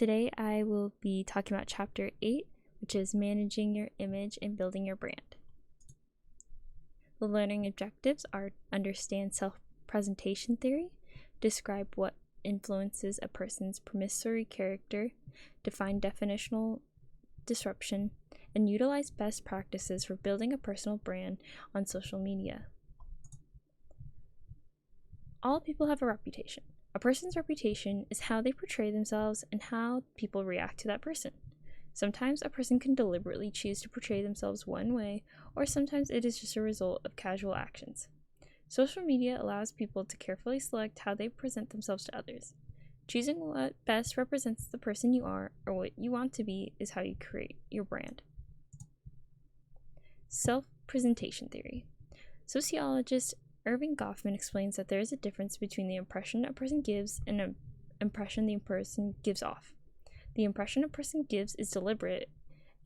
Today I will be talking about Chapter 8, which is managing your image and building your brand. The learning objectives are understand self-presentation theory, describe what influences a person's promissory character, define definitional disruption, and utilize best practices for building a personal brand on social media. All people have a reputation. A person's reputation is how they portray themselves and how people react to that person. Sometimes a person can deliberately choose to portray themselves one way, or sometimes it is just a result of casual actions. Social media allows people to carefully select how they present themselves to others. Choosing what best represents the person you are or what you want to be is how you create your brand. Self-presentation theory. Sociologist Irving Goffman explains that there is a difference between the impression a person gives and an impression the person gives off. The impression a person gives is deliberate,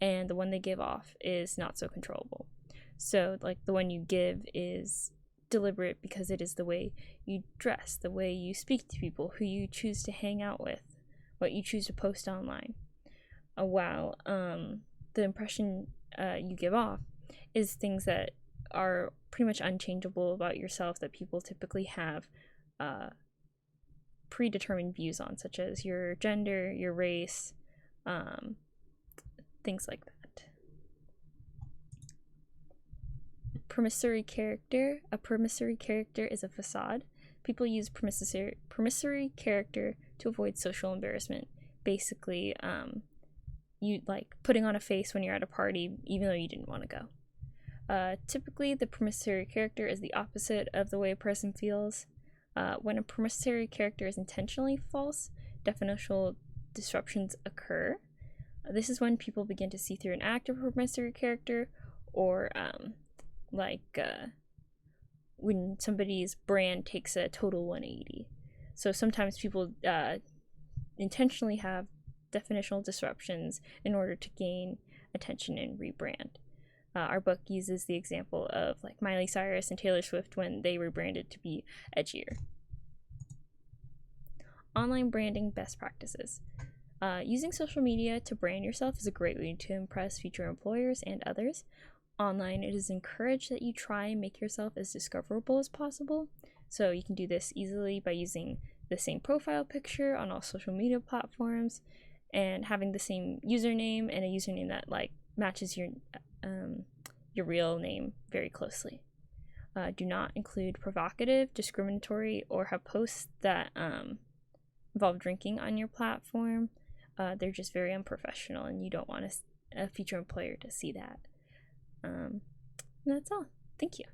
and the one they give off is not so controllable. So, the one you give is deliberate because it is the way you dress, the way you speak to people, who you choose to hang out with, what you choose to post online. While the impression you give off is things that are pretty much unchangeable about yourself that people typically have predetermined views on, such as your gender, your race, things like that. Promissory character. A promissory character is a facade. People use promissory character to avoid social embarrassment. Basically, you putting on a face when you're at a party even though you didn't want to go. Typically, the promissory character is the opposite of the way a person feels. When a promissory character is intentionally false, definitional disruptions occur. This is when people begin to see through an act of a promissory character, or when somebody's brand takes a total 180. So sometimes people intentionally have definitional disruptions in order to gain attention and rebrand. Our book uses the example of Miley Cyrus and Taylor Swift when they rebranded to be edgier. Online branding best practices. Using social media to brand yourself is a great way to impress future employers and others. Online, it is encouraged that you try and make yourself as discoverable as possible. So you can do this easily by using the same profile picture on all social media platforms and having the same username and a username that matches your real name very closely. Do not include provocative, discriminatory, or have posts that involve drinking on your platform. They're just very unprofessional, and you don't want a future employer to see that. And that's all. Thank you.